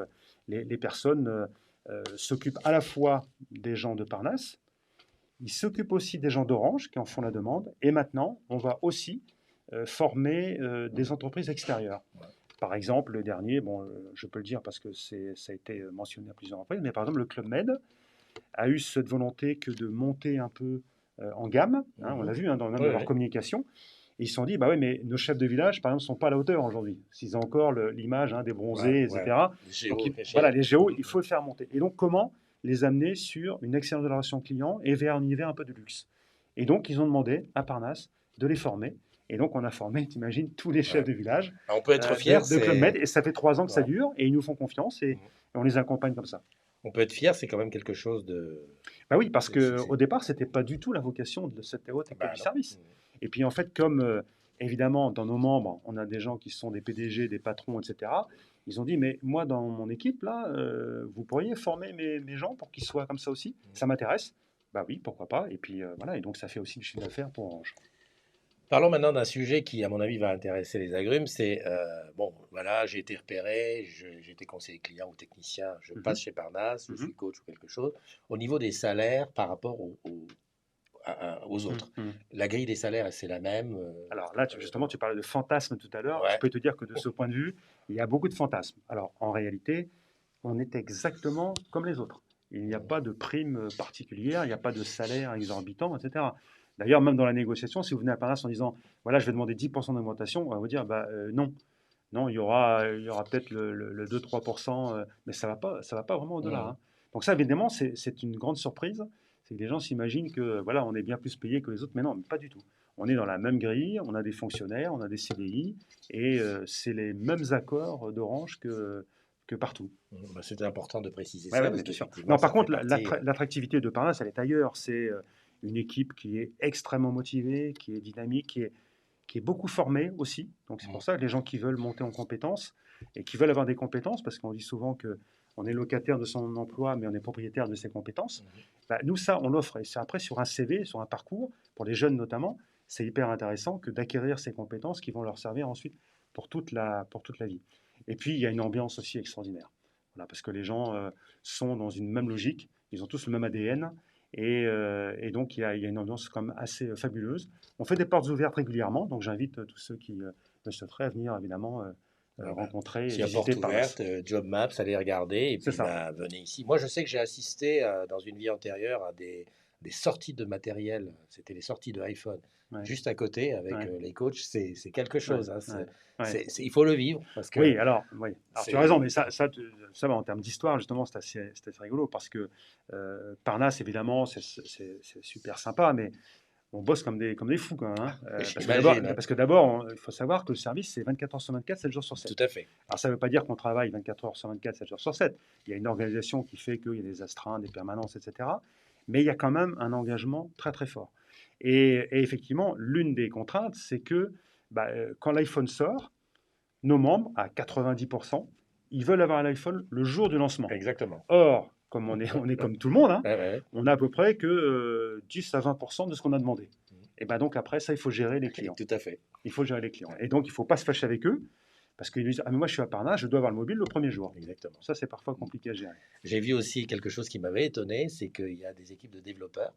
les personnes s'occupent à la fois des gens de Parnasse, ils s'occupent aussi des gens d'Orange qui en font la demande. Et maintenant, on va aussi former des entreprises extérieures. Par exemple, le dernier, bon, je peux le dire parce que ça a été mentionné à plusieurs reprises, mais par exemple, le Club Med a eu cette volonté que de monter un peu en gamme. Hein, on l'a vu dans même leur communication. Et ils se sont dit, bah oui, mais nos chefs de village, par exemple, ne sont pas à la hauteur aujourd'hui. S'ils ont encore l'image des bronzés, etc. Donc, voilà, les géos, il faut le faire monter. Et donc, comment les amener sur une excellente relation client et vers un univers un peu de luxe? Et donc, ils ont demandé à Parnasse de les former. Et donc, on a formé, t'imagines, tous les chefs de village. On peut être fier de Club Med. Et ça fait 3 ans que ça dure. Et ils nous font confiance et on les accompagne comme ça. On peut être fier, c'est quand même quelque chose de... Bah oui, parce qu'au départ, ce n'était pas du tout la vocation de cette haute école du service. Et puis en fait, comme évidemment, dans nos membres, on a des gens qui sont des PDG, des patrons, etc. Ils ont dit, mais moi, dans mon équipe, là, vous pourriez former mes gens pour qu'ils soient comme ça aussi. Ça m'intéresse. Bah oui, pourquoi pas. Et puis voilà, et donc ça fait aussi du chiffre d'affaires pour Orange. Parlons maintenant d'un sujet qui, à mon avis, va intéresser les agrumes. C'est, bon, voilà, j'ai été repéré, j'ai été conseiller client ou technicien, je passe chez Parnasse, je suis coach ou quelque chose. Au niveau des salaires par rapport aux autres, la grille des salaires, c'est la même Alors là, justement, tu parlais de fantasmes tout à l'heure. Je peux te dire que de ce point de vue, il y a beaucoup de fantasmes. Alors en réalité, on est exactement comme les autres. Il n'y a pas de prime particulière, il n'y a pas de salaire exorbitant, etc. D'ailleurs, même dans la négociation, si vous venez à Parnasse en disant voilà, je vais demander 10% d'augmentation, on va vous dire non. Non, il y aura peut-être le 2-3%, mais ça va pas vraiment au-delà. Hein. Donc ça, évidemment, c'est une grande surprise. C'est que les gens s'imaginent que voilà, on est bien plus payé que les autres, mais non, pas du tout. On est dans la même grille, on a des fonctionnaires, on a des CDI, et c'est les mêmes accords d'Orange que partout. C'était important de préciser Ouais, ça. ouais, Parce bien sûr. qu'effectivement, Non, par ça contre, fait partie, l'attractivité de Parnasse, elle est ailleurs. C'est une équipe qui est extrêmement motivée, qui est dynamique, qui est beaucoup formée aussi. Donc c'est pour ça que les gens qui veulent monter en compétences et qui veulent avoir des compétences, parce qu'on dit souvent qu'on est locataire de son emploi, mais on est propriétaire de ses compétences. Bah, nous, ça, on l'offre. Et c'est après sur un CV, sur un parcours, pour les jeunes notamment, c'est hyper intéressant que d'acquérir ces compétences qui vont leur servir ensuite pour toute la vie. Et puis, il y a une ambiance aussi extraordinaire. Voilà, parce que les gens sont dans une même logique, ils ont tous le même ADN, et donc il y a une ambiance quand même assez fabuleuse. On fait des portes ouvertes régulièrement, donc j'invite tous ceux qui le souhaiteraient à venir évidemment rencontrer et s'il y a visiter porte Parnasse. ouverte, Job Maps, allez regarder et puis venez ici. Moi, je sais que j'ai assisté dans une vie antérieure à des sorties de matériel. C'était les sorties de iPhone. Juste à côté avec les coachs, c'est quelque chose. Il faut le vivre. Parce que oui, alors tu as raison, mais ça en termes d'histoire, justement, c'est assez rigolo parce que Parnasse, évidemment, c'est super sympa, mais on bosse comme des fous quand même. Parce que d'abord, il faut savoir que le service, c'est 24 heures sur 24, 7 jours sur 7. Tout à fait. Alors ça ne veut pas dire qu'on travaille 24 heures sur 24, 7 jours sur 7. Il y a une organisation qui fait qu'il y a des astreintes, des permanences, etc. Mais il y a quand même un engagement très très fort. Et effectivement, l'une des contraintes, c'est que quand l'iPhone sort, nos membres, à 90%, ils veulent avoir l'iPhone le jour du lancement. Exactement. Or, comme on est comme tout le monde, hein, on a à peu près que 10 à 20% de ce qu'on a demandé. Et donc après, ça, il faut gérer les clients. Tout à fait. Il faut gérer les clients. Et donc, il ne faut pas se fâcher avec eux, parce qu'ils disent « Ah, mais moi, je suis à Parnasse, je dois avoir le mobile le premier jour. » Exactement. Ça, c'est parfois compliqué à gérer. J'ai vu aussi quelque chose qui m'avait étonné, c'est qu'il y a des équipes de développeurs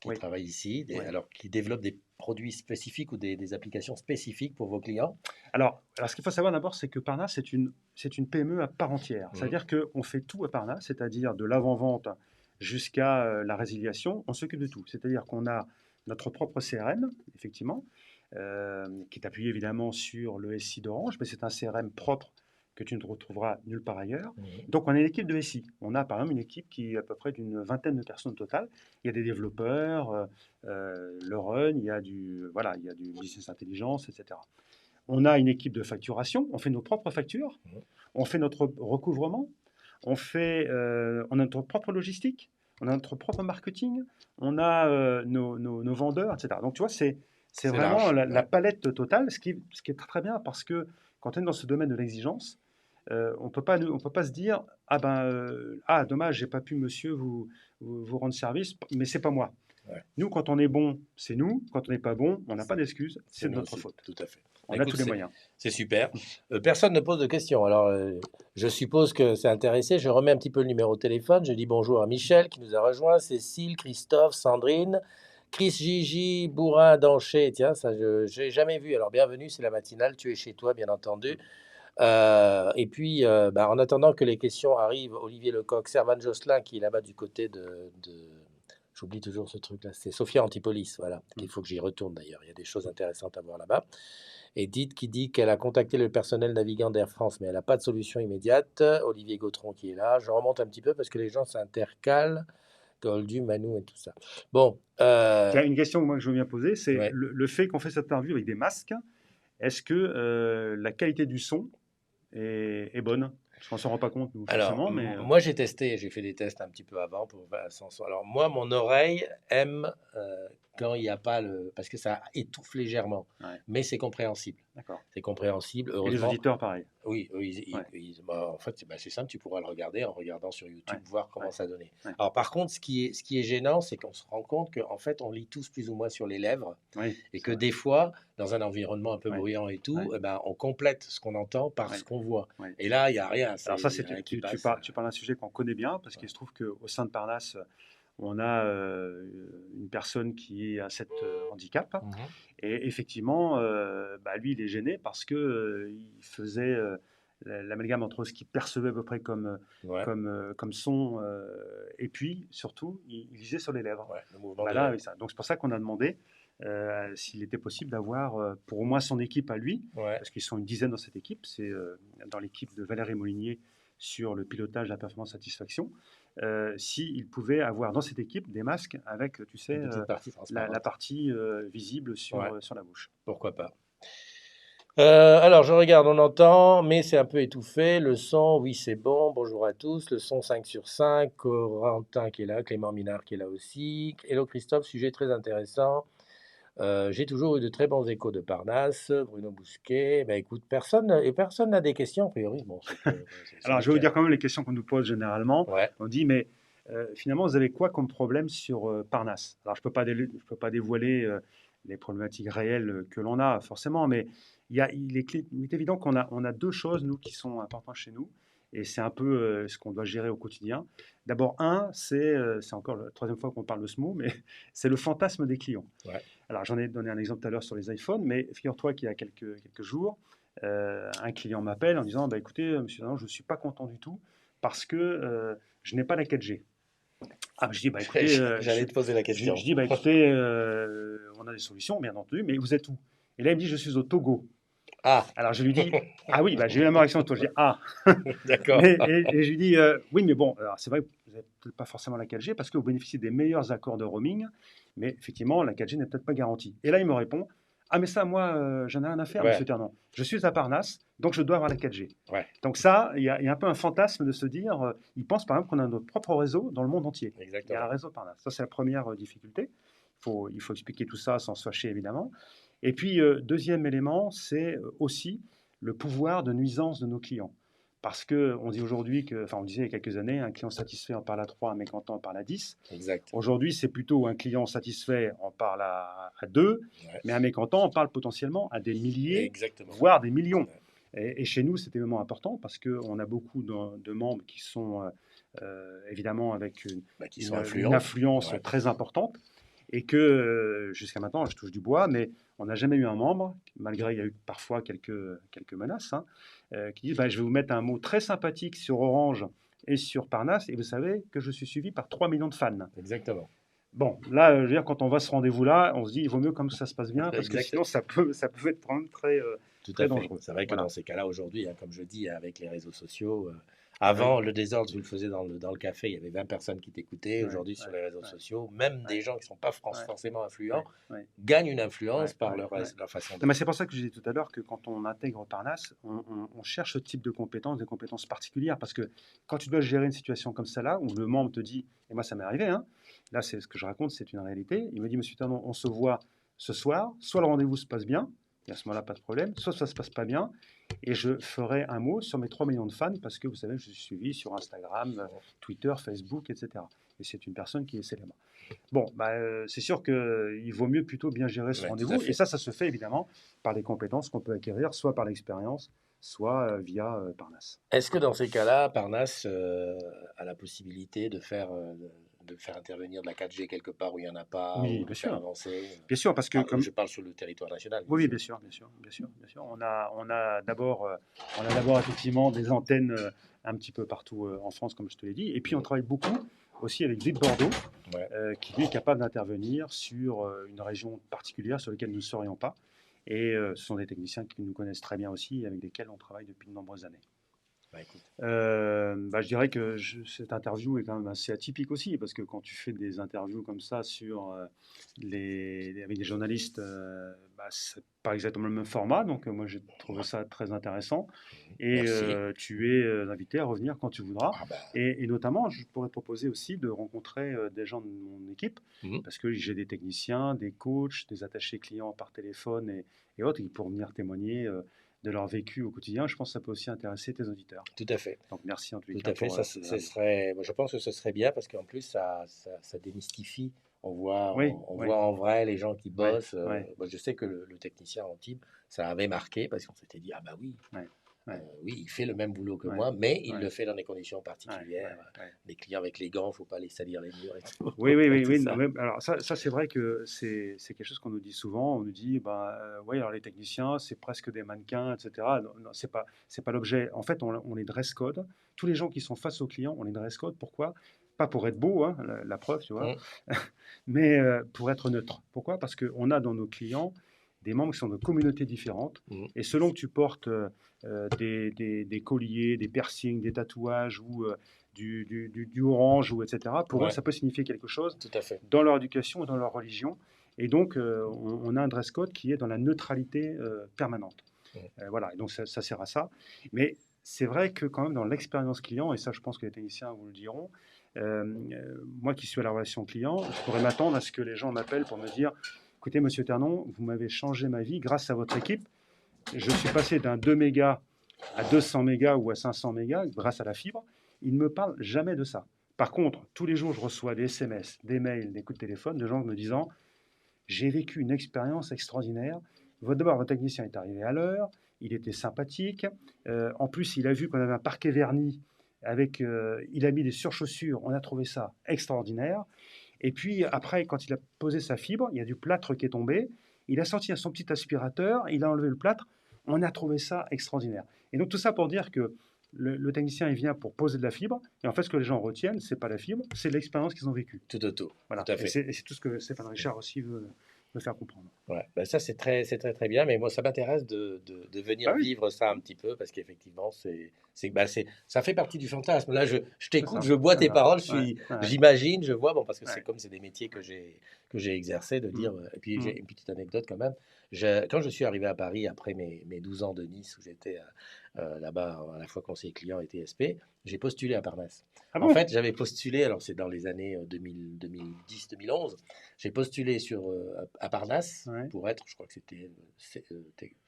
qui travaillent ici, alors qui développent des produits spécifiques ou des applications spécifiques pour vos clients. Alors ce qu'il faut savoir d'abord, c'est que Parnasse, c'est une PME à part entière. C'est-à-dire qu'on fait tout à Parnasse, c'est-à-dire de l'avant-vente jusqu'à la résiliation, on s'occupe de tout. C'est-à-dire qu'on a notre propre CRM, effectivement, qui est appuyé évidemment sur le SI d'Orange, mais c'est un CRM propre que tu ne retrouveras nulle part ailleurs. Donc, on a une équipe de SI. On a, par exemple, une équipe qui est à peu près d'une vingtaine de personnes au total. Il y a des développeurs, le run, il y a du business intelligence, etc. On a une équipe de facturation. On fait nos propres factures. On fait notre recouvrement. On a notre propre logistique. On a notre propre marketing. On a nos vendeurs, etc. Donc, tu vois, c'est vraiment large, la palette totale, ce qui est très, très bien parce que quand on est dans ce domaine de l'exigence, on peut pas se dire dommage, j'ai pas pu monsieur vous rendre service, mais c'est pas moi. Ouais. Nous, quand on est bon, c'est nous. Quand on n'est pas bon, on n'a pas d'excuses. C'est de notre faute. Tout à fait. On a tous les moyens. C'est super. Personne ne pose de questions. Alors, je suppose que c'est intéressé. Je remets un petit peu le numéro de téléphone. Je dis bonjour à Michel qui nous a rejoint, Cécile, Christophe, Sandrine, Chris, Gigi, Bourrin, Dancher. Tiens, ça, je n'ai jamais vu. Alors, bienvenue, c'est la matinale. Tu es chez toi, bien entendu. Et puis, en attendant que les questions arrivent, Olivier Lecoq, Servan Josselin, qui est là-bas du côté de j'oublie toujours ce truc-là, c'est Sophia Antipolis, voilà. Il faut que j'y retourne d'ailleurs, il y a des choses intéressantes à voir là-bas. Edith qui dit qu'elle a contacté le personnel navigant d'Air France, mais elle n'a pas de solution immédiate. Olivier Gautron qui est là. Je remonte un petit peu parce que les gens s'intercalent. Goldu, Manu et tout ça. Bon. Il y a une question que moi je veux bien poser, c'est Ouais. le fait qu'on fait cette interview avec des masques. Est-ce que la qualité du son est bonne? Parce qu'on ne s'en rend pas compte, nous, Alors, forcément. Mais, moi j'ai testé, j'ai fait des tests un petit peu avant pour sans son. Alors moi, mon oreille aime quand il n'y a pas le... Parce que ça étouffe légèrement, Ouais. mais c'est compréhensible. D'accord. C'est compréhensible, Et les heureusement. auditeurs, pareil. Oui, Ouais. en fait, c'est simple, tu pourras le regarder en regardant sur YouTube, Ouais. voir comment Ouais. ça donnait. Ouais. Alors par contre, ce qui est gênant, c'est qu'on se rend compte qu'en fait, on lit tous plus ou moins sur les lèvres, Oui, et c'est que vrai. des fois, dans un environnement un peu Ouais. bruyant et tout, Ouais. eh ben, on complète ce qu'on entend par Ouais. ce qu'on voit. Ouais. Et là, il n'y a rien. Alors ça, Il y a rien qui tu passe. parles d'un sujet qu'on connaît bien, parce qu'il se trouve qu'au sein de Parnasse, on a une personne qui a cet handicap. Mhm. Et effectivement, lui, il est gêné parce que il faisait l'amalgame entre ce qu'il percevait à peu près comme Ouais. comme son, et puis surtout, il lisait sur les lèvres. Ouais, le mouvement Bah des là, lèvres. oui, ça. Donc c'est pour ça qu'on a demandé s'il était possible d'avoir pour au moins son équipe à lui, Ouais. parce qu'ils sont une dizaine dans cette équipe. C'est dans l'équipe de Valérie Molinier sur le pilotage de la performance satisfaction. S'il pouvait avoir dans cette équipe des masques avec, tu sais, Une petite partie transparente. la partie visible sur, Ouais. sur la bouche. Pourquoi pas. Alors, je regarde, on entend, mais c'est un peu étouffé. Le son, oui, c'est bon. Bonjour à tous. Le son 5 sur 5. Corentin qui est là, Clément Minard qui est là aussi. Hello Christophe, sujet très intéressant. J'ai toujours eu de très bons échos de Parnasse. Bruno Bousquet. Ben, écoute, personne n'a des questions, a priori. Bon, c'est Alors, je vais vous nickel. dire quand même les questions qu'on nous pose généralement. Ouais, On dit, mais finalement, vous avez quoi comme problème sur Parnasse? Alors, je ne peux pas dévoiler les problématiques réelles que l'on a, forcément, mais il est évident qu'on on a deux choses, nous, qui sont importantes chez nous, et c'est un peu ce qu'on doit gérer au quotidien. D'abord, c'est encore la troisième fois qu'on parle de ce mot, mais c'est le fantasme des clients. ouais. Alors, j'en ai donné un exemple tout à l'heure sur les iPhones, mais figure-toi qu'il y a quelques jours, un client m'appelle en disant, écoutez, monsieur Danon, je ne suis pas content du tout parce que je n'ai pas la 4G. Je dis, écoutez, J'allais te poser la question. je dis, écoutez, on a des solutions, bien entendu, mais vous êtes où? Et là, il me dit, je suis au Togo. Ah, Alors, je lui dis, ah oui, j'ai eu la même réaction que toi. Je dis, ah. d'accord. Et je lui dis, oui, mais bon, alors c'est vrai que vous n'avez peut-être pas forcément la 4G parce que vous bénéficiez des meilleurs accords de roaming, mais effectivement, la 4G n'est peut-être pas garantie. Et là, il me répond, ah, mais ça, moi, j'en ai rien à faire, Ouais. monsieur Ternan. Je suis à Parnasse, donc je dois avoir la 4G. Ouais. Donc ça, il y a un peu un fantasme de se dire, il pense par exemple qu'on a notre propre réseau dans le monde entier. Il y a Exactement. un réseau Parnasse. Ça, c'est la première difficulté. Il faut expliquer tout ça sans se fâcher, évidemment. Et puis, deuxième élément, c'est aussi le pouvoir de nuisance de nos clients. Parce qu'on dit aujourd'hui on disait il y a quelques années, un client satisfait en parle à 3, un mécontent en parle à 10. Exact. Aujourd'hui, c'est plutôt un client satisfait en parle à 2, Ouais. mais un mécontent en parle potentiellement à des milliers, Exactement. voire des millions. Ouais. Et chez nous, c'est évidemment important parce qu'on a beaucoup de membres qui sont évidemment avec Qui sont une influents. influence Ouais. très importante. Et que jusqu'à maintenant, je touche du bois, mais on n'a jamais eu un membre, malgré il y a eu parfois quelques menaces, qui dit je vais vous mettre un mot très sympathique sur Orange et sur Parnasse, et vous savez que je suis suivi par 3 millions de fans. Exactement. Bon, là, je veux dire, quand on va à ce rendez-vous-là, on se dit, il vaut mieux comme ça se passe bien, parce que Exactement. sinon, ça peut être vraiment très, Tout très à fait. dangereux. C'est vrai que Voilà. dans ces cas-là, aujourd'hui, hein, comme je dis, avec les réseaux sociaux, avant, le désordre, je le faisais dans le café, il y avait 20 personnes qui t'écoutaient. Ouais, Aujourd'hui, sur ouais, les réseaux ouais, sociaux, même des ouais, gens qui ne sont pas ouais, forcément influents ouais, ouais, gagnent une influence ouais, par ouais, leur, ouais. leur façon Non, mais d'être. c'est pour ça que je disais tout à l'heure que quand on intègre Parnasse, on cherche ce type de compétences, des compétences particulières, parce que quand tu dois gérer une situation comme celle-là, où le membre te dit, et moi ça m'est arrivé, hein, là c'est ce que je raconte, c'est une réalité, il me dit, monsieur Ternon, on se voit ce soir, soit le rendez-vous se passe bien, et à ce moment-là pas de problème, soit ça se passe pas bien, et je ferai un mot sur mes 3 millions de fans, parce que vous savez, je suis suivi sur Instagram, Twitter, Facebook, etc. Et c'est une personne qui est célèbre. Bon, bah, c'est sûr qu'il vaut mieux plutôt bien gérer ce Ouais, tout à rendez-vous. Et fait. ça se fait évidemment par des compétences qu'on peut acquérir, soit par l'expérience, soit via Parnasse. Est-ce que dans ces cas-là, Parnasse a la possibilité de faire intervenir de la 4G quelque part où il n'y en a pas, Oui, ou de bien faire sûr. avancer Bien sûr, parce que comme... Je parle sur le territoire national, bien Oui, sûr. bien sûr, bien sûr, bien sûr, bien sûr. On a d'abord effectivement des antennes un petit peu partout en France, comme je te l'ai dit. Et puis on travaille beaucoup aussi avec Ville Bordeaux, Ouais. qui lui est capable d'intervenir sur une région particulière sur laquelle nous ne serions pas. Et ce sont des techniciens qui nous connaissent très bien aussi, et avec lesquels on travaille depuis de nombreuses années. Bah, écoute. Je dirais que cette interview est quand même assez atypique aussi, parce que quand tu fais des interviews comme ça sur avec des journalistes, c'est pas exactement le même format, donc moi j'ai trouvé ça très intéressant. Et Merci. tu es invité à revenir quand tu voudras. Ah bah, Et notamment, je pourrais te proposer aussi de rencontrer des gens de mon équipe, mhm. parce que j'ai des techniciens, des coachs, des attachés clients par téléphone et autres, qui pourront venir témoigner de leur vécu au quotidien. Je pense que ça peut aussi intéresser tes auditeurs. Tout à fait. Donc merci en tous les Tout cas à fait. pour Ça, ces ce invités. serait, moi, je pense que ce serait bien parce qu'en plus, ça démystifie. On voit, Oui, on oui, voit en vrai les gens qui oui, bossent. oui, Moi, je sais que le technicien en type, ça avait marqué parce qu'on s'était dit, ah bah oui, oui, oui, oui, il fait le même boulot que oui, moi, mais il oui, le fait dans des conditions oui, particulières. oui. Les clients avec les gants, il ne faut pas les salir les murs et tout. Oui, oui, oui, Tout oui. ça. Non, mais alors ça c'est vrai que c'est quelque chose qu'on nous dit souvent. On nous dit, oui, alors les techniciens, c'est presque des mannequins, etc. Non, non, c'est pas l'objet. En fait, on les dress code. Tous les gens qui sont face aux clients, on les dress code. Pourquoi? Pas pour être beau, hein, la preuve, tu vois, Mm. mais pour être neutre. Pourquoi? Parce qu'on a dans nos clients des membres qui sont de communautés différentes. Mm. Et selon que tu portes des colliers, des piercings, des tatouages ou du orange, ou etc., pour eux, Ouais, ça peut signifier quelque chose tout à fait. dans leur éducation ou dans leur religion. Et donc, on a un dress code qui est dans la neutralité permanente. Mm. Voilà, et donc ça sert à ça. Mais c'est vrai que quand même dans l'expérience client, et ça je pense que les techniciens vous le diront, moi qui suis à la relation client, je pourrais m'attendre à ce que les gens m'appellent pour me dire, écoutez monsieur Ternon, vous m'avez changé ma vie grâce à votre équipe. Je suis passé d'un 2 mégas à 200 mégas ou à 500 mégas grâce à la fibre. Ils ne me parlent jamais de ça. Par contre, tous les jours, je reçois des SMS, des mails, des coups de téléphone de gens me disant j'ai vécu une expérience extraordinaire. D'abord, votre technicien est arrivé à l'heure, il était sympathique. En plus, il a vu qu'on avait un parquet verni, il a mis des surchaussures, on a trouvé ça extraordinaire. Et puis après, quand il a posé sa fibre, il y a du plâtre qui est tombé. Il a sorti son petit aspirateur, il a enlevé le plâtre. On a trouvé ça extraordinaire. Et donc tout ça pour dire que le technicien, il vient pour poser de la fibre. Et en fait, ce que les gens retiennent, c'est pas la fibre, c'est l'expérience qu'ils ont vécue. Tout auto. Voilà. Tout à Et fait. c'est tout ce que Stéphane Richard aussi veut faire comprendre. Ouais. Ben ça, c'est très bien, mais moi, ça m'intéresse de venir Bah oui, vivre ça un petit peu parce qu'effectivement, ça fait partie du fantasme. Là, je c'est t'écoute, ça. je bois C'est tes ça. paroles, Ouais, ouais, j'imagine, je vois, bon, parce que ouais. c'est des métiers que j'ai exercé, de dire, et puis j'ai Mm. une petite anecdote quand même. Quand je suis arrivé à Paris après mes 12 ans de Nice, où j'étais là-bas à la fois conseiller client et TSP, j'ai postulé à Parnasse. Ah En bon? fait, j'avais postulé, alors c'est dans les années 2010-2011, j'ai postulé à Parnasse Ouais, pour être, je crois que c'était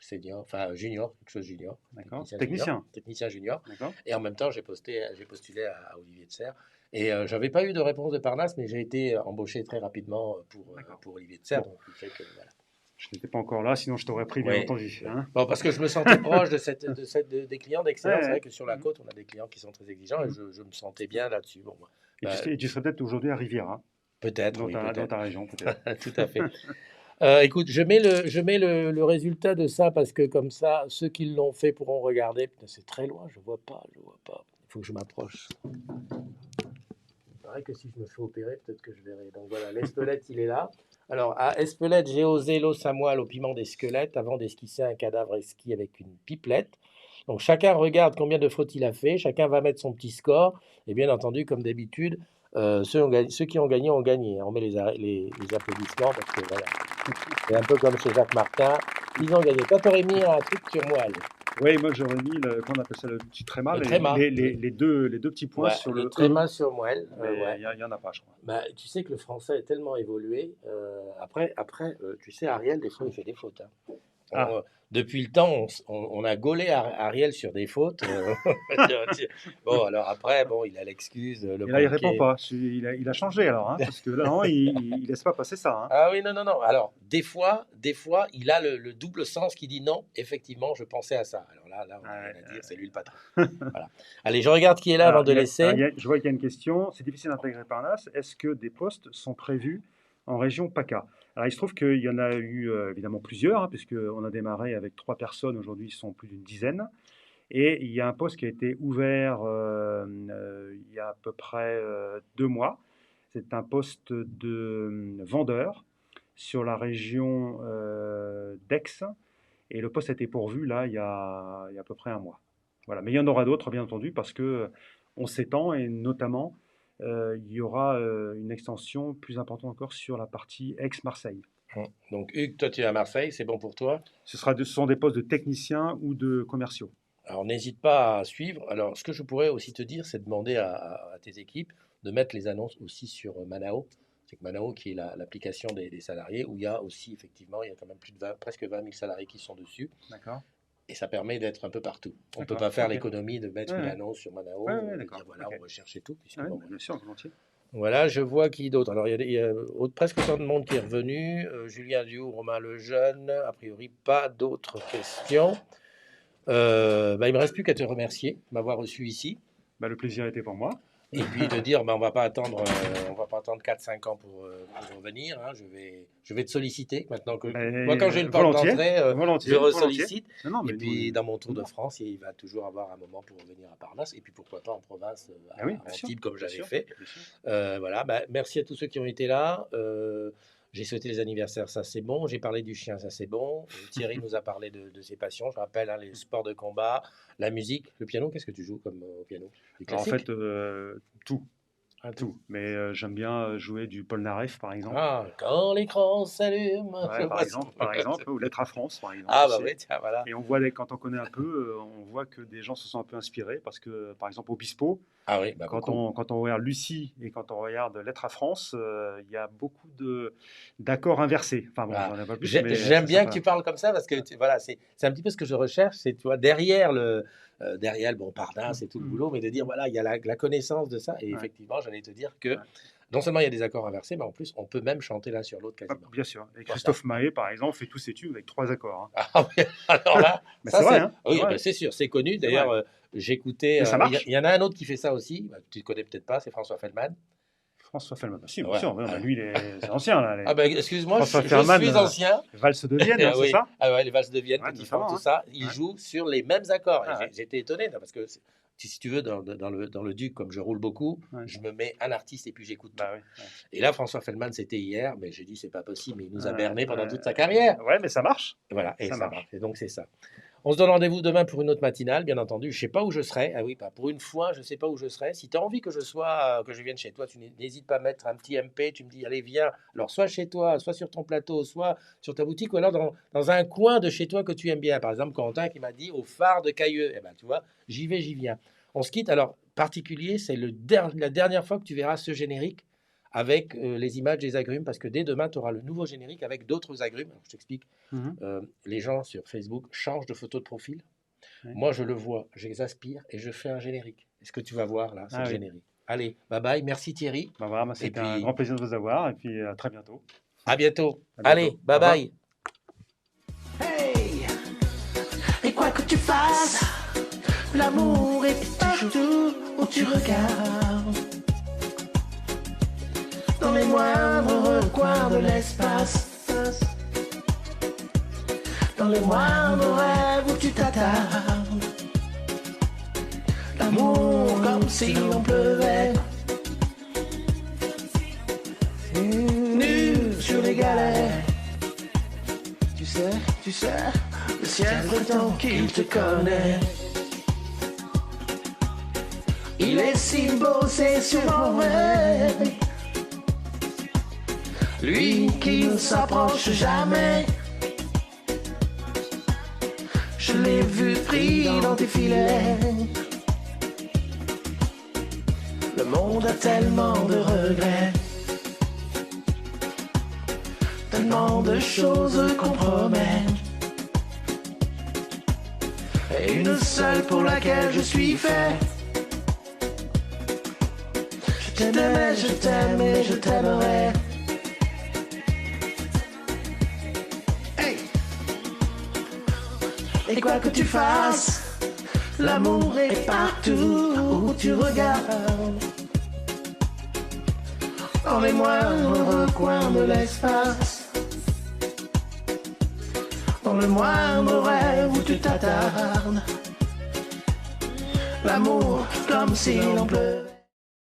senior, enfin junior, quelque chose junior, d'accord. technicien junior. D'accord. Et en même temps, j'ai postulé à Olivier de Serres. Et j'avais pas eu de réponse de Parnasse, mais j'ai été embauché très rapidement D'accord. pour Olivier de Serres. Bon, Donc, il fait que, voilà. je n'étais pas encore là, sinon je t'aurais pris, bien Oui, entendu. oui. Hein. Bon, parce que je me sentais proche des clients d'excellence. Ouais, C'est vrai ouais. que sur la côte, on a des clients qui sont très exigeants et Mm. je me sentais bien là-dessus. Bon, Et bah, tu serais peut-être aujourd'hui à Riviera, peut-être, oui, dans peut-être. ta région, peut-être. Tout à fait. Écoute, je mets le résultat de ça parce que comme ça, ceux qui l'ont fait pourront regarder. Putain, c'est très loin, je vois pas. Il faut que je m'approche. Il paraît que si je me fais opérer, peut-être que je verrai. Donc voilà, l'esquelette, il est là. Alors, à Espelette, j'ai osé l'os à moelle au piment des squelettes avant d'esquisser un cadavre esquis avec une pipelette. Donc, chacun regarde combien de fautes il a fait, chacun va mettre son petit score. Et bien entendu, comme d'habitude, ceux qui ont gagné ont gagné. On met les applaudissements parce que voilà, c'est un peu comme chez Jacques Martin. Ils ont gagné. Toi, t'aurais mis un truc sur moelle. Oui, moi j'aurais mis, qu'on appelle ça le petit tréma, Le tréma. les deux petits points Ouais, sur le le tréma sur moelle. mais Ouais. il y en a pas, je crois. Bah, tu sais que le français est tellement évolué. Après, tu sais, Ariel, des fois, il fait des fautes. Hein. Ah. Depuis le temps, on a gaulé Ariel sur des fautes. Bon, alors après, bon, il a l'excuse. Le Et là, il banquier. répond pas. Il a changé alors, hein, parce que là, non, il laisse pas passer ça. Hein. Ah oui, non, non, non. Alors, des fois, il a le double sens qui dit non, effectivement, je pensais à ça. Alors là, on n'a rien à dire, c'est lui le patron. Voilà. Allez, je regarde qui est là avant de laisser. Je vois qu'il y a une question. C'est difficile d'intégrer Parnasse. Est-ce que des postes sont prévus en région PACA? Alors, il se trouve qu'il y en a eu évidemment plusieurs, hein, puisqu'on a démarré avec 3 personnes. Aujourd'hui, ils sont plus d'une dizaine. Et il y a un poste qui a été ouvert il y a à peu près 2 mois. C'est un poste de vendeur sur la région d'Aix. Et le poste a été pourvu là, il y a à peu près 1 mois. Voilà. Mais il y en aura d'autres, bien entendu, parce qu'on s'étend et notamment, il y aura une extension plus importante encore sur la partie Aix-Marseille. Donc, Hugues, toi, tu es à Marseille, c'est bon pour toi? Ce sont des postes de techniciens ou de commerciaux. Alors, n'hésite pas à suivre. Alors, ce que je pourrais aussi te dire, c'est demander à tes équipes de mettre les annonces aussi sur Manao. C'est que Manao, qui est l'application des salariés, où il y a aussi, effectivement, il y a quand même presque 20 000 salariés qui sont dessus. D'accord. Et ça permet d'être un peu partout. On ne peut D'accord, pas faire ok. l'économie de mettre une Ouais. annonce sur Manao, Ouais, ouais, et d'accord, dire voilà, ok. on recherche et tout. puisque, Ouais, bon, bien sûr, volontiers. voilà, je vois qui d'autre. Alors, il y a presque autant de monde qui est revenu. Julien Dioux, Romain Lejeune, a priori, pas d'autres questions. Il ne me reste plus qu'à te remercier de m'avoir reçu ici. Le plaisir était pour moi. Et puis de dire, on va pas attendre 4-5 ans pour revenir. Hein. Je vais te solliciter maintenant que moi, quand j'ai une porte volontiers, d'entrée, volontiers, je volontiers. ressollicite. Non, Et mais puis nous, dans mon tour de France, il va toujours avoir un moment pour revenir à Parnasse. Et puis pourquoi pas en province, à oui, bien sûr, Antibes comme bien j'avais sûr, fait. bien sûr. Voilà, merci à tous ceux qui ont été là. J'ai souhaité les anniversaires, ça c'est bon. J'ai parlé du chien, ça c'est bon. Thierry nous a parlé de ses passions. Je rappelle hein, les sports de combat, la musique, le piano. Qu'est-ce que tu joues comme au piano? Du Alors, en classique? fait, tout. Tout. Mais j'aime bien jouer du Polnareff, par exemple. Ah, quand l'écran s'allume. Ouais, par exemple, ou Lettres à France, par exemple. Ah, tu bah sais. oui, tiens, voilà. Et on voit, quand on connaît un peu, on voit que des gens se sont un peu inspirés parce que, par exemple, Obispo, Ah oui, bah quand on regarde Lucie et quand on regarde Lettres à France, il y a beaucoup d'accords inversés. Enfin bon, j'en ai pas plus. mais J'aime c'est bien sympa. que tu parles comme ça parce que voilà, c'est un petit peu ce que je recherche. C'est tu vois, derrière bon, Parnasse et tout le boulot, mais de dire voilà, il y a la connaissance de ça. Et Ouais. effectivement, j'allais te dire que non seulement il y a des accords inversés, mais en plus, on peut même chanter l'un sur l'autre Ah, quasiment. bien sûr. Et Christophe Mahé, par exemple, fait tous ses tubes avec 3 accords. Hein. Ah oui, alors là, Mais ça, c'est vrai, hein. oui, C'est vrai. bah, c'est sûr, c'est connu. C'est D'ailleurs, vrai. j'écoutais. Mais ça marche. Il y en a un autre qui fait ça aussi. Bah, tu ne connais peut-être pas, c'est François Feldman. François Feldman. Si, bien Ouais. sûr. Lui, c'est ancien. Là, les Ah ben, excuse-moi, je François Feldman, suis ancien. valses de Vienne, Ah c'est oui. ça? Ah ouais, les valses de Vienne, Ouais, Petit Franc, notamment, tout ça, ils Ouais. jouent sur les mêmes accords. Ah Et ouais. j'étais étonné, là, parce que si tu veux, dans le Duc, comme je roule beaucoup, Ouais. je me mets un artiste et puis j'écoute tout. Bah oui. Ouais. Et là, François Feldman, c'était hier, mais j'ai dit, c'est pas possible, mais il nous a Ouais, berné pendant ouais, toute sa carrière. Ouais, mais ça marche. Et voilà, et Ça ça marche. marche. Et donc, c'est ça. On se donne rendez-vous demain pour une autre matinale, bien entendu. Je ne sais pas où je serai. Ah oui, bah, pour une fois, je ne sais pas où je serai. Si tu as envie que je vienne chez toi, tu n'hésites pas à mettre un petit MP. Tu me dis, allez, viens. Alors, soit chez toi, soit sur ton plateau, soit sur ta boutique, ou alors dans un coin de chez toi que tu aimes bien. Par exemple, Quentin qui m'a dit au phare de Cailleux. Eh ben, tu vois, j'y vais, j'y viens. On se quitte. Alors, particulier, c'est la dernière fois que tu verras ce générique avec les images des agrumes, parce que dès demain, tu auras le nouveau générique avec d'autres agrumes. Alors, je t'explique. Les gens sur Facebook changent de photo de profil. Ouais. Moi, je le vois, je les aspire et je fais un générique. Est-ce que tu vas voir là, c'est le oui. générique. Allez, bye bye, merci Thierry. Bah voilà, c'était un puis- grand plaisir de vous avoir et puis à très bientôt. À bientôt. À bientôt. Allez, Au bye revoir. bye. Hey, et quoi que tu fasses, l'amour est partout où tu regardes. Dans les moindres recoins de l'espace, dans les moindres rêves où tu t'attardes. L'amour si l'on pleuvait. Nu sur les galets. Tu sais, le ciel prétend qu'il te connaît. Il est si beau, c'est sûrement vrai. Lui qui ne s'approche jamais. Je l'ai vu pris dans tes filets. Le monde a tellement de regrets, tellement de choses qu'on promet, et une seule pour laquelle je suis fait. Je t'aimais, je t'aime et je t'aimerai. Hey. Et quoi que tu fasses, l'amour est partout où tu regardes. Dans les moindres coins de l'espace, dans le moindre rêve où tu t'attardes. L'amour comme si l'on pleure.